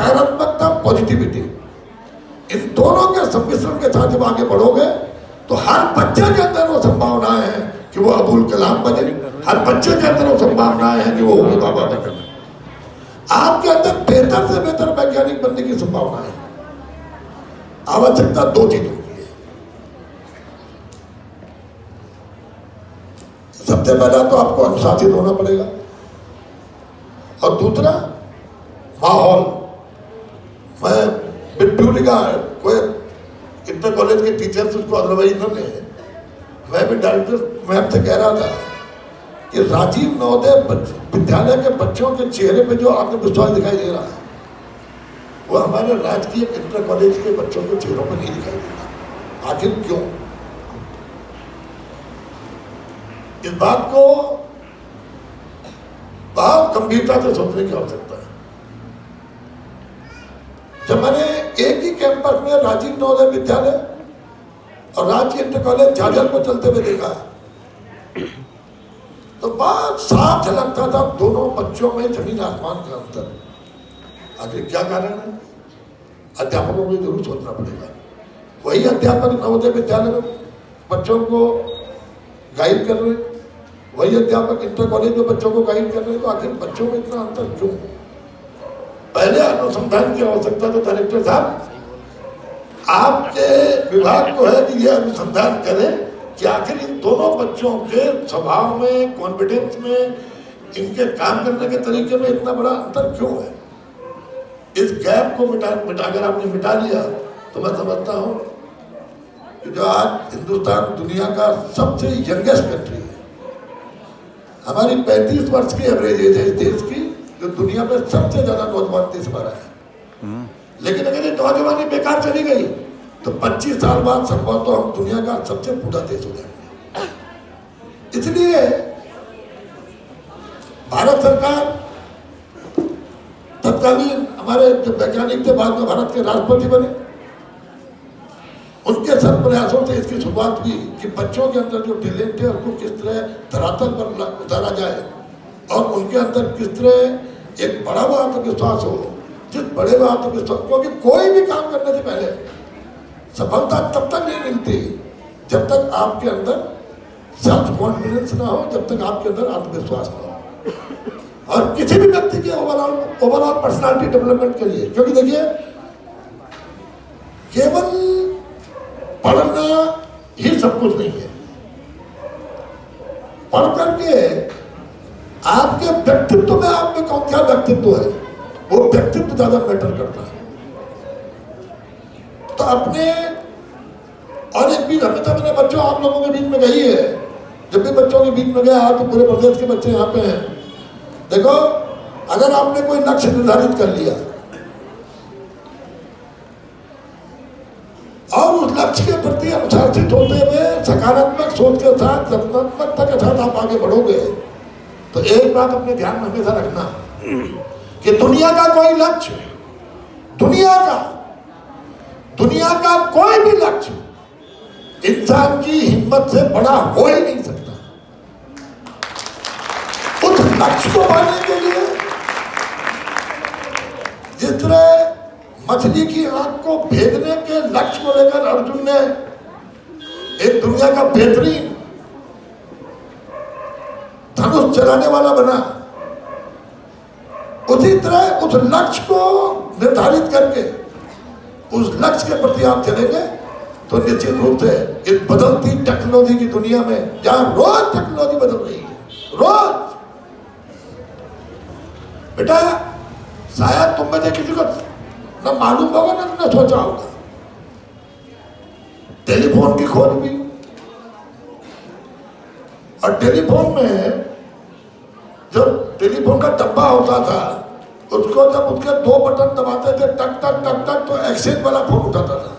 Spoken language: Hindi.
सकारात्मकता, पॉजिटिविटी, इन दोनों के सम्मिश्रण के साथ जब आगे बढ़ोगे तो हर बच्चे के अंदर वो संभावनाएं हैं कि वो अबुल कलाम बने, हर बच्चे के अंदर वो संभावनाएं हैं कि वो होगी बाबा बने। आपके अंदर बेहतर से बेहतर वैज्ञानिक बनने की संभावना है। आवश्यकता दो चीजों की है। सबसे पहला तो आपको अनुशासित होना पड़ेगा, और दूसरा माहौल। मैं बिट्टू का कोई इंटर कॉलेज के टीचर्स उसको अदरवाइज ने, मैं भी डायरेक्टर मैम से कह रहा था कि राजीव नवोदय विद्यालय के बच्चों के चेहरे पे जो आत्मविश्वास दिखाई दे रहा है वो हमारे राजकीय इंटर कॉलेज के बच्चों के चेहरों पर नहीं दिखाई देता। आखिर क्यों? इस बात को बहुत गंभीरता से सोचने की आवश्यकता है। जब मैंने एक ही कैंपस में राजीव नवोदय विद्यालय और राजकीय इंटर कॉलेज झाझर को चलते हुए देखा तो बहुत साफ लगता था दोनों बच्चों में जमीन आसमान का अंतर। आखिर क्या कारण है? अध्यापकों को जरूर सोचना पड़ेगा। वही अध्यापक नवोदय विद्यालय में बच्चों को गाइड कर रहे, वही अध्यापक इंटर कॉलेज में बच्चों को गाइड कर रहे, तो आखिर बच्चों में इतना अंतर क्यों? पहले अनुसंधान की आवश्यकता तो डायरेक्टर साहब आपके विभाग को है कि यह अनुसंधान करें कि आखिर इन दोनों बच्चों के स्वभाव में, कॉन्फिडेंस में, इनके काम करने के तरीके में इतना बड़ा अंतर क्यों है। इस गैप को मिटाकर आपने मिटा लिया तो मैं समझता हूं कि जो आज हिंदुस्तान दुनिया का सबसे यंगेस्ट कंट्री है, हमारी 35 वर्ष की एवरेज एज है इस देश की, जो दुनिया में सबसे ज्यादा नौजवान देश हमारा है। लेकिन अगर ये नौजवानी बेकार चली गई तो 25 साल बाद संभव तो हम दुनिया का सबसे बूढ़ा देश हो जाएंगे। इसलिए भारत सरकार, तत्कालीन हमारे जो वैज्ञानिक थे बाद में भारत के राष्ट्रपति बने, उनके सब प्रयासों से इसकी शुरुआत हुई कि बच्चों के अंदर जो टैलेंट है उसको किस तरह धरातल पर उतारा जाए और उनके अंदर किस तरह एक बड़ा हुआ आत्मविश्वास हो। जिस बड़े हुआ आत्मविश्वास, क्योंकि कोई भी काम करने से पहले सफलता तब तक नहीं मिलती जब तक आपके अंदर सेल्फ कॉन्फिडेंस ना हो, जब तक आपके अंदर आत्मविश्वास ना हो। और किसी भी व्यक्ति के ओवरऑल पर्सनालिटी डेवलपमेंट के लिए, क्योंकि देखिए केवल पढ़ना ही सब कुछ नहीं है। पढ़ करके आपके व्यक्तित्व में आप में कौन क्या व्यक्तित्व है, वो व्यक्तित्व ज्यादा मैटर करता है। तो अपने और एक भी हमेशा मैंने बच्चों आप लोगों के बीच में गई है, जब भी बच्चों के बीच में गया तो पूरे प्रदेश के बच्चे यहाँ पे हैं। देखो, अगर आपने कोई लक्ष्य निर्धारित कर लिया और उस लक्ष्य के प्रति अनुशासित होते हुए सकारात्मक सोच के साथ, रचनात्मकता के साथ आप आगे बढ़ोगे तो एक बात अपने ध्यान में हमेशा रखना कि दुनिया का कोई लक्ष्य, दुनिया का कोई भी लक्ष्य इंसान की हिम्मत से बड़ा हो ही नहीं सकता। उस लक्ष्य को पाने के लिए जिस तरह मछली की आंख को भेदने के लक्ष्य को लेकर अर्जुन ने एक दुनिया का बेहतरीन धनुष चलाने वाला बना, उसी तरह उस लक्ष्य को निर्धारित करके उस लक्ष्य के प्रति आप चलेंगे तो निश्चित रूप से इस बदलती टेक्नोलॉजी की दुनिया में, जहां रोज टेक्नोलॉजी बदल रही है, रोज बेटा शायद तुम में से किसी को न मालूम होगा न सोचा होगा, टेलीफोन की खोज भी। और टेलीफोन में जब टेलीफोन का डब्बा होता था, उसको जब उसके 2 बटन दबाते थे टक टक टक टक, तो एक्सचेंज वाला फोन उठाता था।